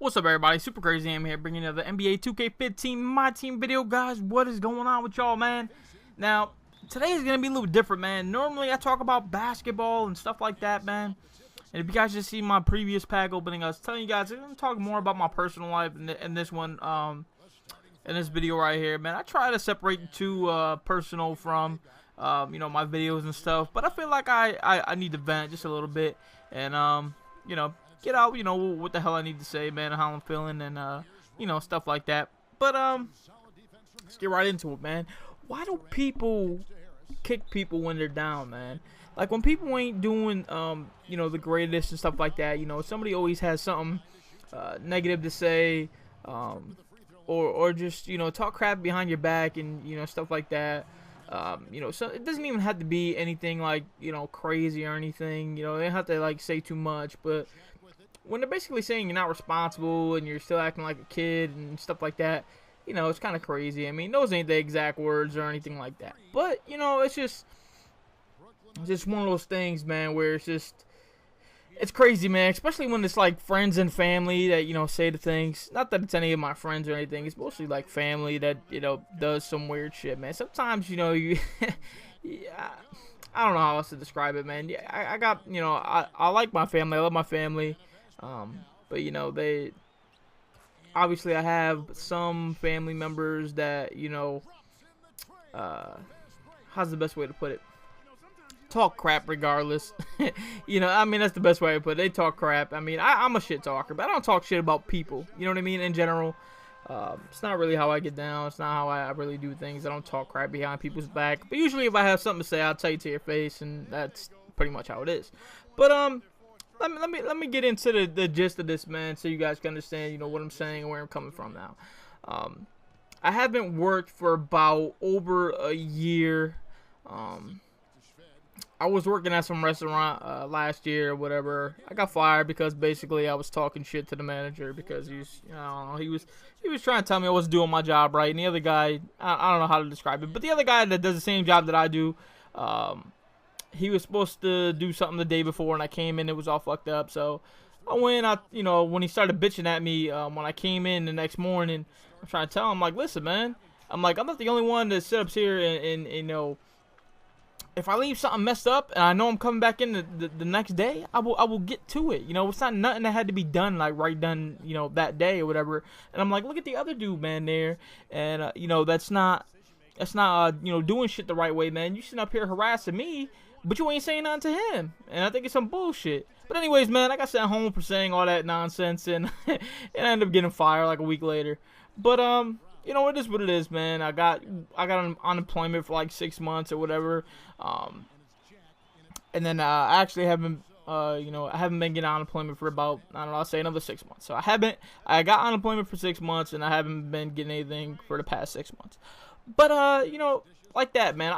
What's up, everybody? Super Crazy Am here, bringing another NBA 2K15 My Team video, guys. What is going on with y'all, man? Now, today is gonna be a little different, man. Normally, I talk about basketball and stuff like that, man. And if you guys just see my previous pack opening, I was telling you guys I'm gonna talk more about my personal life in this one, in this video right here, man. I try to separate the two, personal from, my videos and stuff. But I feel like I need to vent just a little bit and, get out, what the hell I need to say, man, and how I'm feeling and, stuff like that. But, let's get right into it, man. Why do people kick people when they're down, man? Like, when people ain't doing, the greatest and stuff like that, somebody always has something, negative to say, or just, talk crap behind your back and, stuff like that. So it doesn't even have to be anything like, crazy or anything, they don't have to, like, say too much, but when they're basically saying you're not responsible and you're still acting like a kid and stuff like that, it's kind of crazy. I mean, those ain't the exact words or anything like that, but, it's just one of those things, man, where it's crazy, man, especially when it's like friends and family that, say the things. Not that it's any of my friends or anything, it's mostly like family that, does some weird shit, man. Sometimes, you, yeah, I don't know how else to describe it, man. Yeah, I got, I like my family, I love my family. But they obviously I have some family members that how's the best way to put it? Talk crap regardless. I mean, that's the best way to put it. They talk crap. I mean, I'm a shit talker, but I don't talk shit about people. You know what I mean? In general, it's not really how I get down. It's not how I really do things. I don't talk crap behind people's back. But usually, if I have something to say, I'll tell you to your face, and that's pretty much how it is. But let me get into the gist of this, man, so you guys can understand, what I'm saying and where I'm coming from now. I haven't worked for about over a year. I was working at some restaurant last year or whatever. I got fired because basically I was talking shit to the manager because he was trying to tell me I wasn't doing my job right. And the other guy, I don't know how to describe it, but the other guy that does the same job that I do, he was supposed to do something the day before, and I came in, it was all fucked up. So I went out, when he started bitching at me, when I came in the next morning, I'm trying to tell him, like, listen, man, I'm like, I'm not the only one that sits up here and if I leave something messed up and I know I'm coming back in the next day, I will get to it. It's not nothing that had to be done, like, right done, that day or whatever. And I'm like, look at the other dude, man, there. And, that's not doing shit the right way, man. You sitting up here harassing me, but you ain't saying nothing to him. And I think it's some bullshit. But anyways, man, I got sent home for saying all that nonsense, and and I ended up getting fired like a week later. But it is what it is, man. I got unemployment for like 6 months or whatever. And then I actually haven't I haven't been getting unemployment for about, I don't know, I'll say another 6 months. So I got unemployment for 6 months, and I haven't been getting anything for the past 6 months. But like that, man.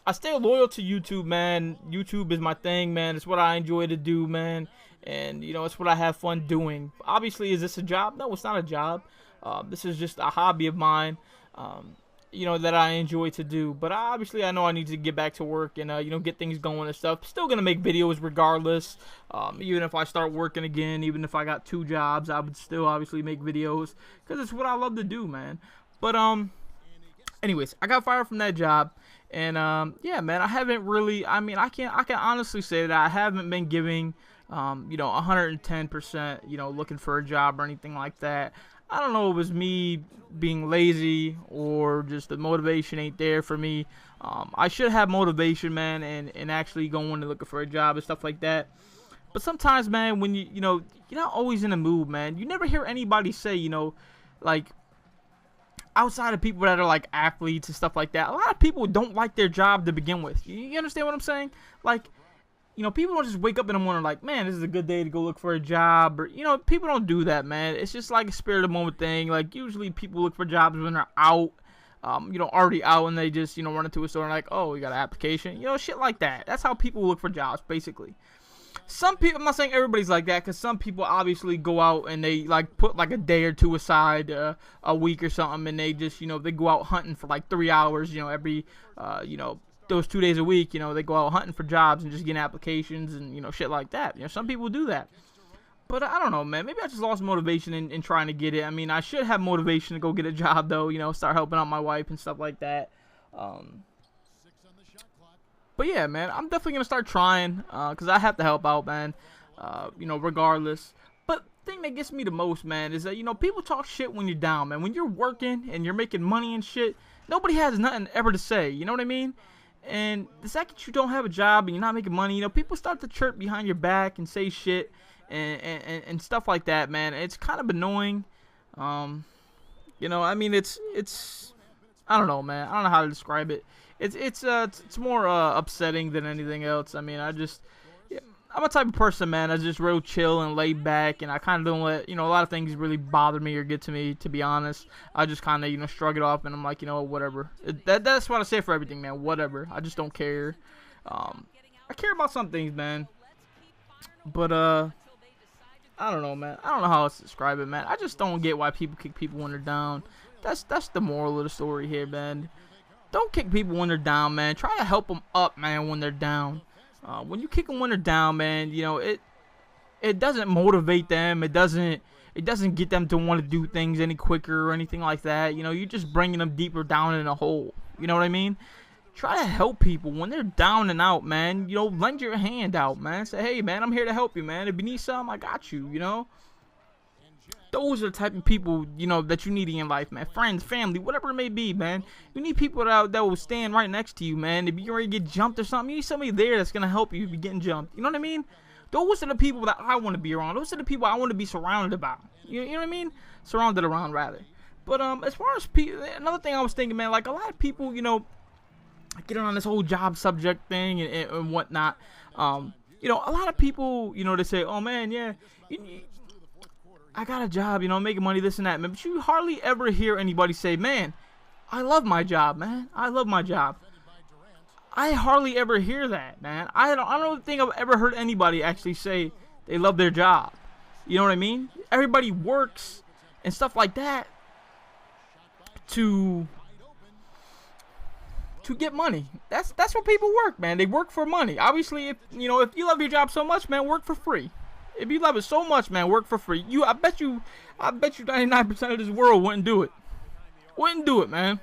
I stay loyal to YouTube, man. YouTube is my thing, man. It's what I enjoy to do, man. And, it's what I have fun doing. Obviously, is this a job? No, it's not a job. This is just a hobby of mine, that I enjoy to do. But obviously, I know I need to get back to work and, get things going and stuff. Still going to make videos regardless. Even if I start working again, even if I got 2 jobs, I would still obviously make videos. Because it's what I love to do, man. But, anyways, I got fired from that job. And, yeah, man, I haven't really, I mean, I can honestly say that I haven't been giving, 110%, looking for a job or anything like that. I don't know if it was me being lazy or just the motivation ain't there for me. I should have motivation, man, and actually going and looking for a job and stuff like that. But sometimes, man, when you're not always in the mood, man. You never hear anybody say, like, outside of people that are like athletes and stuff like that, a lot of people don't like their job to begin with. You understand what I'm saying? Like, people don't just wake up in the morning like, man, this is a good day to go look for a job. Or, people don't do that, man. It's just like a spirit of the moment thing. Like, usually people look for jobs when they're out, already out, and they just, run into a store and like, oh, we got an application. Shit like that. That's how people look for jobs, basically. Some people, I'm not saying everybody's like that, because some people obviously go out and they, like, put, like, a day or two aside a week or something, and they just, they go out hunting for, like, 3 hours, every, those 2 days a week, they go out hunting for jobs and just getting applications and, shit like that. Some people do that. But I don't know, man. Maybe I just lost motivation in trying to get it. I mean, I should have motivation to go get a job, though. You know, start helping out my wife and stuff like that. But yeah, man, I'm definitely gonna start trying because I have to help out, man. You know, regardless. But the thing that gets me the most, man, is that, you know, people talk shit when you're down, man. When you're working and you're making money and shit, nobody has nothing ever to say. You know what I mean? And the second you don't have a job and you're not making money, you know, people start to chirp behind your back and say shit and stuff like that, man. It's kind of annoying. You know, I mean, it's I don't know, man. I don't know how to describe it. It's more upsetting than anything else. I mean, yeah, I'm a type of person, man. I just real chill and laid back, and I kind of don't let, you know, a lot of things really bother me or get to me, to be honest. I just kind of, you know, shrug it off, and I'm like, you know, whatever. That's what I say for everything, man. Whatever. I just don't care. I care about some things, man. But I don't know, man. I don't know how else to describe it, man. I just don't get why people kick people when they're down. That's the moral of the story here, man. Don't kick people when they're down, man. Try to help them up, man, when they're down. When you kick them when they're down, man, you know, it doesn't motivate them. It doesn't get them to want to do things any quicker or anything like that. You know, you're just bringing them deeper down in a hole. You know what I mean? Try to help people when they're down and out, man. You know, lend your hand out, man. Say, hey, man, I'm here to help you, man. If you need something, I got you, you know? Those are the type of people, you know, that you need in your life, man. Friends, family, whatever it may be, man. You need people that will stand right next to you, man. If you're ready to get jumped or something, you need somebody there that's going to help you if you're getting jumped. You know what I mean? Those are the people that I want to be around. Those are the people I want to be surrounded about. You know what I mean? Surrounded around, rather. But as far as people, another thing I was thinking, man, like a lot of people, you know, getting on this whole job subject thing and whatnot. You know, a lot of people, you know, they say, oh, man, yeah, I got a job, you know, making money, this and that, man. But you hardly ever hear anybody say, man, I love my job, man. I love my job. I hardly ever hear that, man. I don't think I've ever heard anybody actually say they love their job. You know what I mean? Everybody works and stuff like that to get money. That's what people work, man. They work for money. Obviously, if you love your job so much, man, work for free. If you love it so much, man, work for free. I bet you 99% of this world wouldn't do it. Wouldn't do it, man.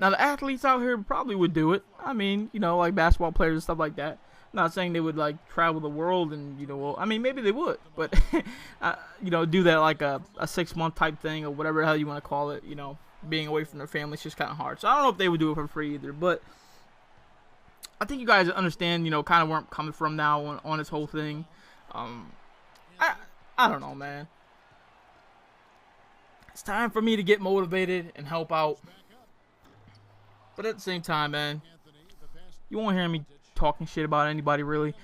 Now, the athletes out here probably would do it. I mean, you know, like basketball players and stuff like that. I'm not saying they would, like, travel the world and, you know, well, I mean, maybe they would. But, you know, do that like a 6-month type thing or whatever the hell you want to call it, you know. Being away from their family is just kind of hard. So I don't know if they would do it for free either. But I think you guys understand, you know, kind of where I'm coming from now on this whole thing. I don't know, man. It's time for me to get motivated and help out. But at the same time, man, you won't hear me talking shit about anybody, really.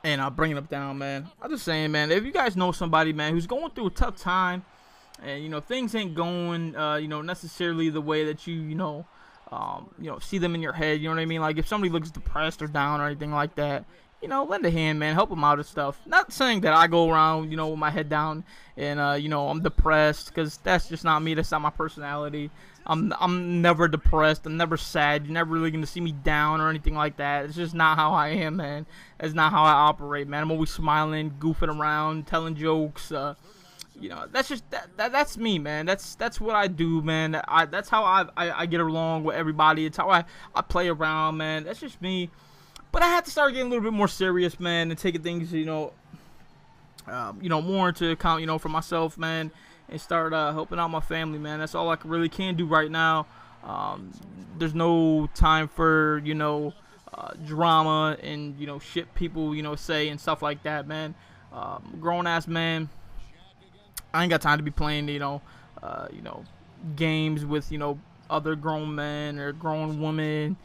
And I'll bring it up down, man. I'm just saying, man, if you guys know somebody, man, who's going through a tough time, and, you know, things ain't going, you know, necessarily the way that you know, see them in your head, you know what I mean? Like, if somebody looks depressed or down or anything like that, you know, lend a hand, man. Help them out and stuff. Not saying that I go around, you know, with my head down and, you know, I'm depressed, because that's just not me. That's not my personality. I'm never depressed. I'm never sad. You're never really going to see me down or anything like that. It's just not how I am, man. That's not how I operate, man. I'm always smiling, goofing around, telling jokes, you know, that's just that's me, man. That's what I do, man. That's how I get along with everybody. It's how I play around, man. That's just me. But I had to start getting a little bit more serious, man, and taking things, you know, more into account, you know, for myself, man, and start helping out my family, man. That's all I really can do right now. There's no time for, you know, drama and, you know, shit people, you know, say and stuff like that, man. Grown ass man. I ain't got time to be playing, you know, games with, you know, other grown men or grown women,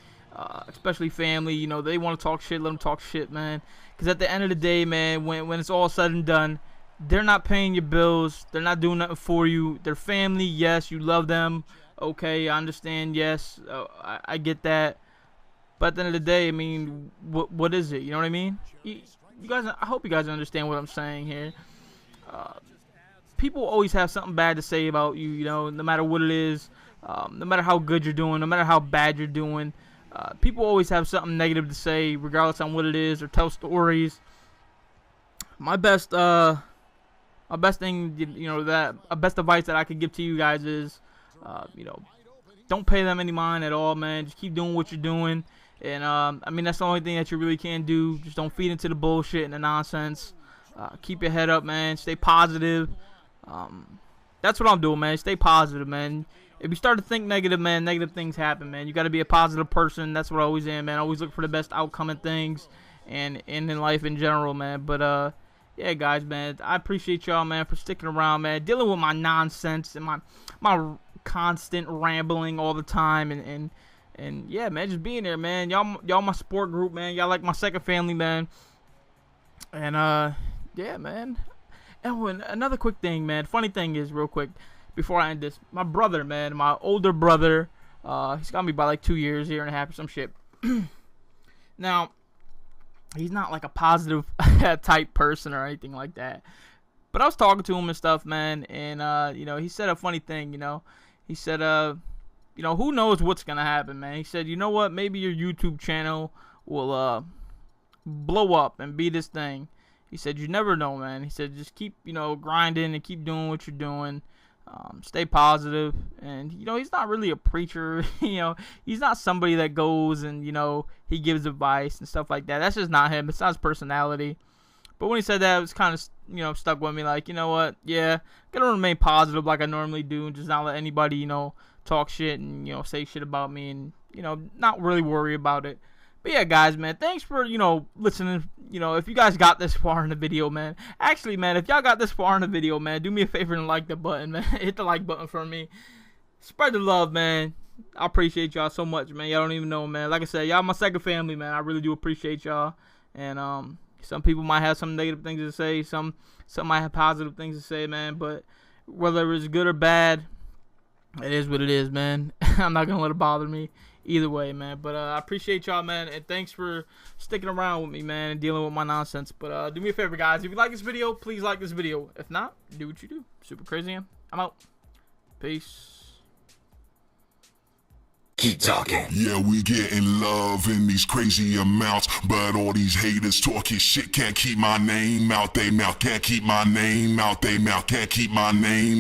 especially family. You know, they want to talk shit, let them talk shit, man. Because at the end of the day, man, when it's all said and done, they're not paying your bills. They're not doing nothing for you. They're family, yes, you love them. Okay, I understand, yes, I get that. But at the end of the day, I mean, what is it? You know what I mean? You guys, I hope you guys understand what I'm saying here. People always have something bad to say about you, you know, no matter what it is, no matter how good you're doing, no matter how bad you're doing. People always have something negative to say, regardless on what it is, or tell stories. my best thing, best advice that I could give to you guys is, don't pay them any mind at all, man. Just keep doing what you're doing. And, I mean, that's the only thing that you really can do. Just don't feed into the bullshit and the nonsense. Keep your head up, man. Stay positive. That's what I'm doing, man. Stay positive, man. If you start to think negative, man, negative things happen, man. You got to be a positive person. That's what I always am, man. Always look for the best outcome in things and in life in general, man. But, yeah, guys, man, I appreciate y'all, man, for sticking around, man. Dealing with my nonsense and my constant rambling all the time. And yeah, man, just being there, man. Y'all my support group, man. Y'all like my second family, man. And, yeah, man. And another quick thing, man. Funny thing is, real quick, before I end this, my brother, man, my older brother, he's got me by like 2 years, year and a half or some shit. Now, he's not like a positive type person or anything like that. But I was talking to him and stuff, man, and, he said a funny thing, He said, who knows what's going to happen, man. He said, you know what, maybe your YouTube channel will blow up and be this thing. He said, you never know, man. He said, just keep, grinding and keep doing what you're doing. Stay positive. And, he's not really a preacher. He's not somebody that goes and, he gives advice and stuff like that. That's just not him. It's not his personality. But when he said that, it was kind of, stuck with me. Like, you know what? Yeah, going to remain positive like I normally do. And just not let anybody, talk shit and, say shit about me. And, not really worry about it. But yeah, guys, man, thanks for, listening. If you guys got this far in the video, man. Actually, man, if y'all got this far in the video, man, do me a favor and like the button, man. Hit the like button for me. Spread the love, man. I appreciate y'all so much, man. Y'all don't even know, man. Like I said, y'all my second family, man. I really do appreciate y'all. And some people might have some negative things to say. Some might have positive things to say, man. But whether it's good or bad, it is what it is, man. I'm not going to let it bother me either way, man. But I appreciate y'all, man. And thanks for sticking around with me, man, and dealing with my nonsense. But do me a favor, guys. If you like this video, please like this video. If not, do what you do. Super crazy. I'm out. Peace. Keep talking. Yeah, we getting love in these crazy amounts, but all these haters talking shit can't keep my name out they mouth. Can't keep my name out they mouth. Can't keep my name.